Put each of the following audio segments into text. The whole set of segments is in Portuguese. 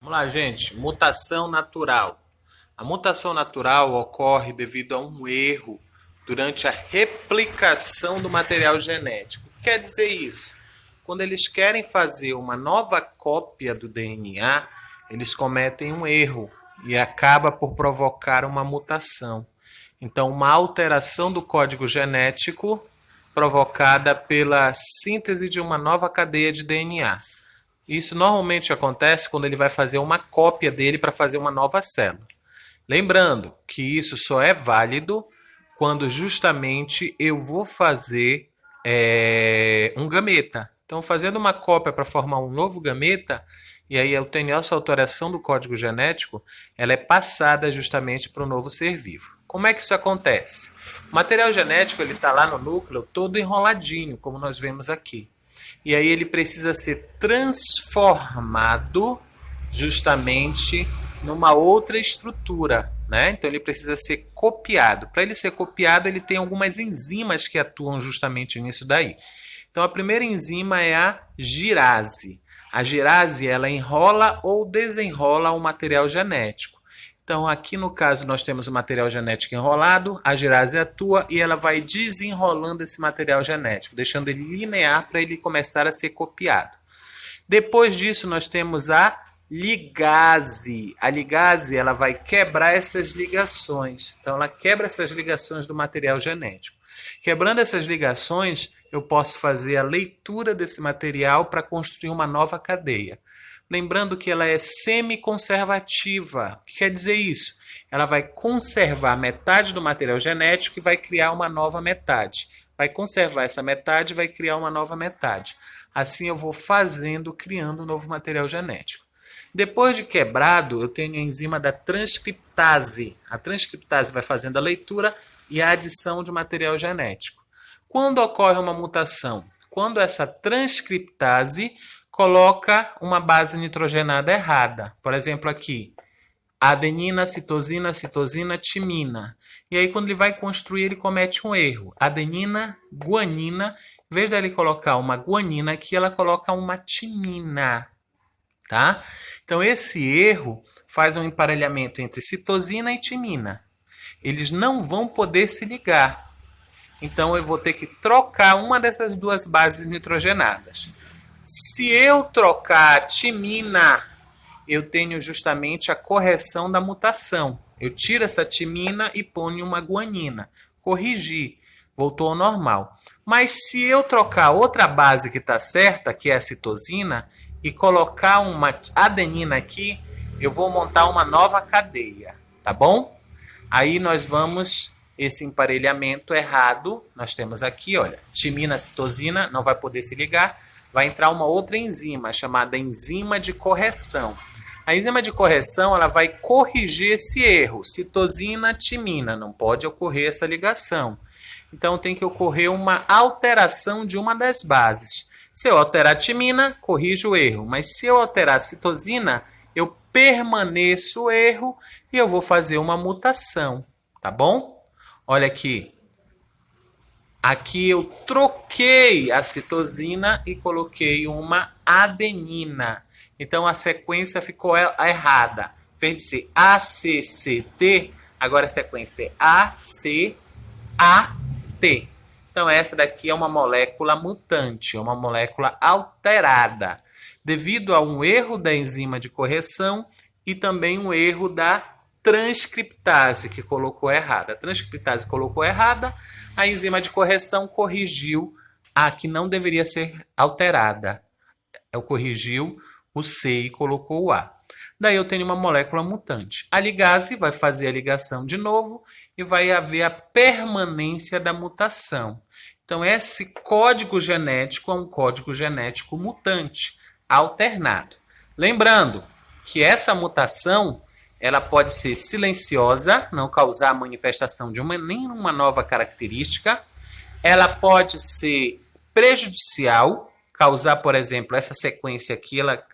Vamos lá, gente. Mutação natural. A mutação natural ocorre devido a um erro durante a replicação do material genético. O que quer dizer isso? Quando eles querem fazer uma nova cópia do DNA, eles cometem um erro e acaba por provocar uma mutação. Então, uma alteração do código genético provocada pela síntese de uma nova cadeia de DNA. Isso normalmente acontece quando ele vai fazer uma cópia dele para fazer uma nova célula. Lembrando que isso só é válido quando justamente eu vou fazer um gameta. Então, fazendo uma cópia para formar um novo gameta, e aí eu tenho essa alteração do código genético, ela é passada justamente para o novo ser vivo. Como é que isso acontece? O material genético está lá no núcleo todo enroladinho, como nós vemos aqui. E aí ele precisa ser transformado justamente numa outra estrutura, né? Então ele precisa ser copiado. Para ele ser copiado, ele tem algumas enzimas que atuam justamente nisso daí. Então a primeira enzima é a girase. A girase, ela enrola ou desenrola o material genético. Então aqui no caso nós temos o material genético enrolado, a girase atua e ela vai desenrolando esse material genético, deixando ele linear para ele começar a ser copiado. Depois disso nós temos a ligase. A ligase, ela vai quebrar essas ligações. Então ela quebra essas ligações do material genético. Quebrando essas ligações, eu posso fazer a leitura desse material para construir uma nova cadeia. Lembrando que ela é semiconservativa. O que quer dizer isso? Ela vai conservar metade do material genético e vai criar uma nova metade. Vai conservar essa metade e vai criar uma nova metade. Assim eu vou criando um novo material genético. Depois de quebrado, eu tenho a enzima da transcriptase. A transcriptase vai fazendo a leitura e a adição de material genético. Quando ocorre uma mutação? Quando essa transcriptase coloca uma base nitrogenada errada. Por exemplo, aqui, adenina, citosina, citosina, timina. E aí, quando ele vai construir, ele comete um erro. Adenina, guanina. Em vez dele colocar uma guanina aqui, ela coloca uma timina. Tá? Então, esse erro faz um emparelhamento entre citosina e timina. Eles não vão poder se ligar. Então, eu vou ter que trocar uma dessas duas bases nitrogenadas. Se eu trocar a timina, eu tenho justamente a correção da mutação. Eu tiro essa timina e ponho uma guanina. Corrigi, voltou ao normal. Mas se eu trocar outra base que está certa, que é a citosina, e colocar uma adenina aqui, eu vou montar uma nova cadeia, tá bom? Aí nós vamos, esse emparelhamento errado, nós temos aqui, olha, timina, citosina, não vai poder se ligar. Vai entrar uma outra enzima, chamada enzima de correção. A enzima de correção, ela vai corrigir esse erro. Citosina, timina, não pode ocorrer essa ligação. Então tem que ocorrer uma alteração de uma das bases. Se eu alterar a timina, corrijo o erro. Mas se eu alterar a citosina, eu permaneço o erro e eu vou fazer uma mutação. Tá bom? Olha aqui. Aqui eu troquei a citosina e coloquei uma adenina. Então a sequência ficou errada. Em vez de ser ACCT, agora a sequência é ACAT. Então essa daqui é uma molécula mutante, uma molécula alterada, devido a um erro da enzima de correção e também um erro da transcriptase, que colocou errada. A transcriptase colocou errada, a enzima de correção corrigiu a que não deveria ser alterada. Ela corrigiu o C e colocou o A. Daí eu tenho uma molécula mutante. A ligase vai fazer a ligação de novo e vai haver a permanência da mutação. Então esse código genético é um código genético mutante, alternado. Lembrando que essa mutação ela pode ser silenciosa, não causar a manifestação de nenhuma nova característica. Ela pode ser prejudicial, causar, por exemplo, essa sequência aqui, ela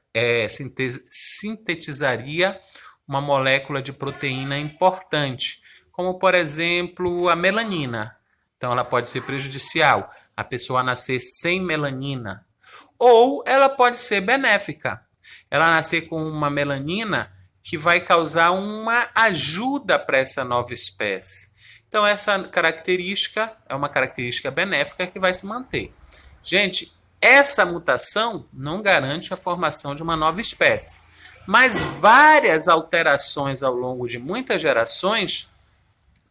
sintetizaria uma molécula de proteína importante, como, por exemplo, a melanina. Então, ela pode ser prejudicial, a pessoa nascer sem melanina. Ou ela pode ser benéfica. ela nascer com uma melanina que vai causar uma ajuda para essa nova espécie. Então, essa característica é uma característica benéfica que vai se manter. Gente, essa mutação não garante a formação de uma nova espécie, mas várias alterações ao longo de muitas gerações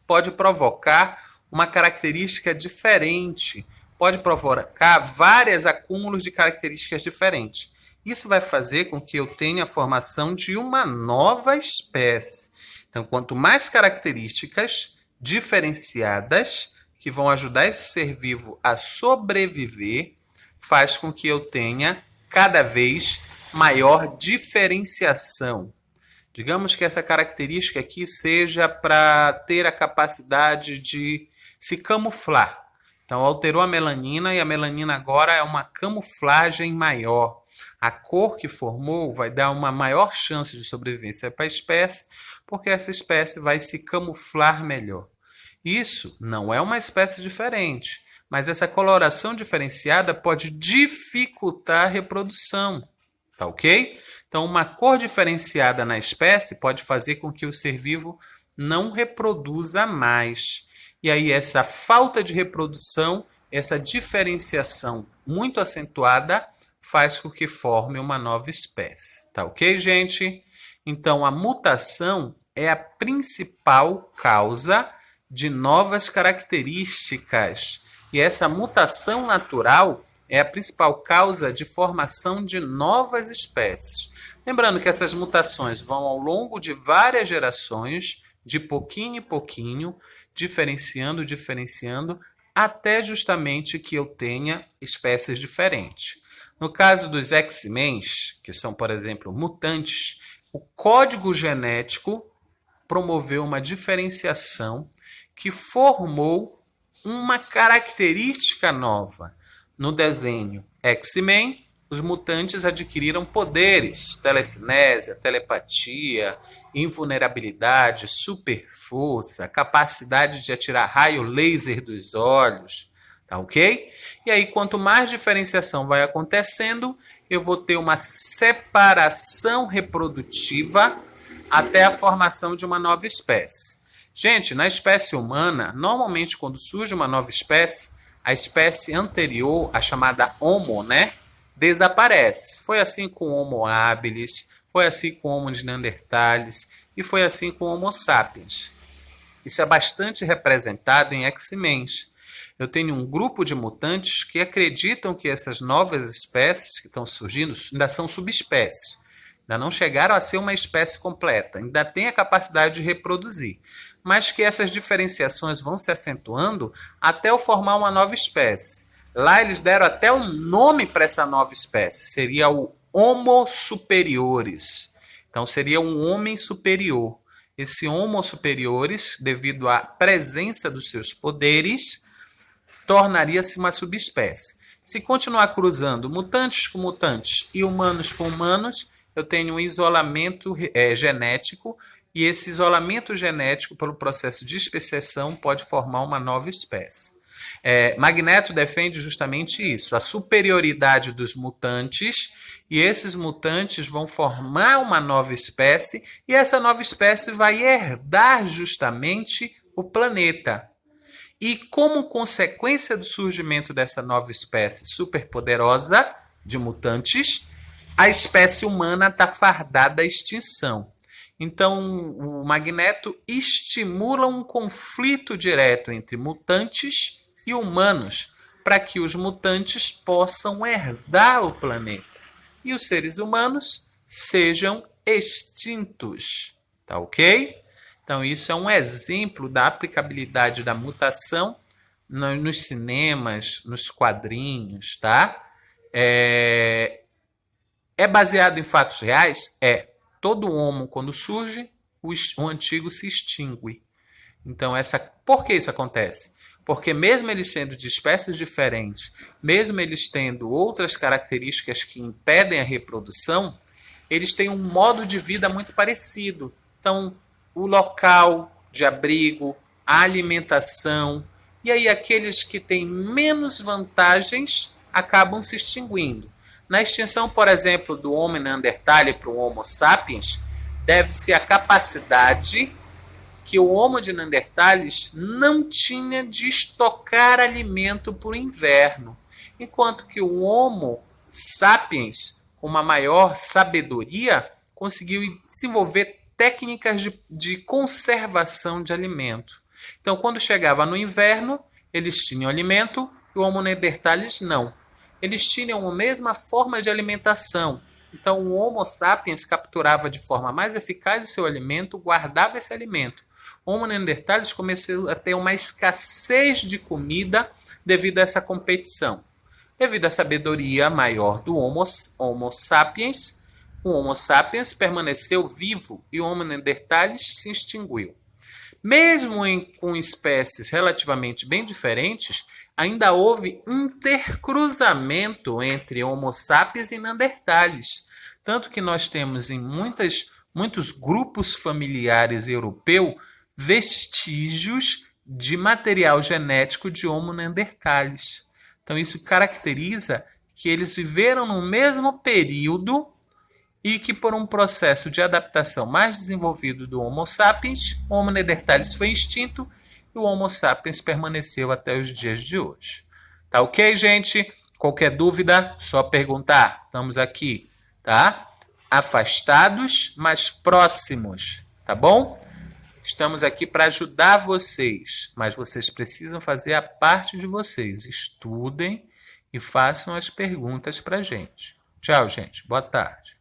pode provocar uma característica diferente, pode provocar vários acúmulos de características diferentes. Isso vai fazer com que eu tenha a formação de uma nova espécie. Então, quanto mais características diferenciadas que vão ajudar esse ser vivo a sobreviver, faz com que eu tenha cada vez maior diferenciação. Digamos que essa característica aqui seja para ter a capacidade de se camuflar. Então, alterou a melanina e a melanina agora é uma camuflagem maior. A cor que formou vai dar uma maior chance de sobrevivência para a espécie, porque essa espécie vai se camuflar melhor. Isso não é uma espécie diferente, mas essa coloração diferenciada pode dificultar a reprodução, tá ok? Então, uma cor diferenciada na espécie pode fazer com que o ser vivo não reproduza mais. E aí, essa falta de reprodução, essa diferenciação muito acentuada, faz com que forme uma nova espécie. Tá ok, gente? Então, a mutação é a principal causa de novas características. E essa mutação natural é a principal causa de formação de novas espécies. Lembrando que essas mutações vão ao longo de várias gerações, de pouquinho em pouquinho, diferenciando, até justamente que eu tenha espécies diferentes. No caso dos X-Men, que são, por exemplo, mutantes, o código genético promoveu uma diferenciação que formou uma característica nova. No desenho X-Men, os mutantes adquiriram poderes, telecinésia, telepatia, invulnerabilidade, super força, capacidade de atirar raio laser dos olhos, tá ok? E aí, quanto mais diferenciação vai acontecendo, eu vou ter uma separação reprodutiva até a formação de uma nova espécie. Gente, na espécie humana, normalmente quando surge uma nova espécie, a espécie anterior, a chamada Homo, desaparece. Foi assim com o Homo habilis, foi assim com o Homo neanderthalis e foi assim com o Homo sapiens. Isso é bastante representado em X-Men. Eu tenho um grupo de mutantes que acreditam que essas novas espécies que estão surgindo ainda são subespécies. Ainda não chegaram a ser uma espécie completa. Ainda tem a capacidade de reproduzir. Mas que essas diferenciações vão se acentuando até eu formar uma nova espécie. Lá eles deram até um nome para essa nova espécie. Seria o Homo superiores. Então seria um homem superior. Esse Homo superiores, devido à presença dos seus poderes, tornaria-se uma subespécie. Se continuar cruzando mutantes com mutantes e humanos com humanos, eu tenho um isolamento genético, e esse isolamento genético, pelo processo de especiação, pode formar uma nova espécie. Magneto defende justamente isso, a superioridade dos mutantes, e esses mutantes vão formar uma nova espécie, e essa nova espécie vai herdar justamente o planeta. E como consequência do surgimento dessa nova espécie superpoderosa de mutantes, a espécie humana está fardada à extinção. Então, o Magneto estimula um conflito direto entre mutantes e humanos, para que os mutantes possam herdar o planeta e os seres humanos sejam extintos. Tá ok? Então, isso é um exemplo da aplicabilidade da mutação nos cinemas, nos quadrinhos, tá? É baseado em fatos reais? Todo homo, quando surge, o antigo se extingue. Então, por que isso acontece? Porque mesmo eles sendo de espécies diferentes, mesmo eles tendo outras características que impedem a reprodução, eles têm um modo de vida muito parecido. Então, o local de abrigo, a alimentação, e aí aqueles que têm menos vantagens acabam se extinguindo. Na extinção, por exemplo, do Homo neanderthal para o Homo sapiens, deve-se à capacidade que o Homo de Neanderthalis não tinha de estocar alimento para o inverno, enquanto que o Homo sapiens, com uma maior sabedoria, conseguiu desenvolver técnicas de conservação de alimento. Então, quando chegava no inverno, eles tinham alimento e o Homo neanderthalis não. Eles tinham a mesma forma de alimentação. Então, o Homo sapiens capturava de forma mais eficaz o seu alimento, guardava esse alimento. O Homo neanderthalis começou a ter uma escassez de comida devido a essa competição. Devido à sabedoria maior do Homo sapiens, o Homo sapiens permaneceu vivo e o Homo neanderthalis se extinguiu. Mesmo com espécies relativamente bem diferentes, ainda houve intercruzamento entre Homo sapiens e Neanderthalis. Tanto que nós temos em muitos grupos familiares europeus vestígios de material genético de Homo neanderthalis. Então isso caracteriza que eles viveram no mesmo período e que por um processo de adaptação mais desenvolvido do Homo sapiens, o Homo neanderthalis foi extinto e o Homo sapiens permaneceu até os dias de hoje. Tá ok, gente? Qualquer dúvida, só perguntar. Estamos aqui, tá? Afastados, mas próximos, tá bom? Estamos aqui para ajudar vocês, mas vocês precisam fazer a parte de vocês. Estudem e façam as perguntas para a gente. Tchau, gente. Boa tarde.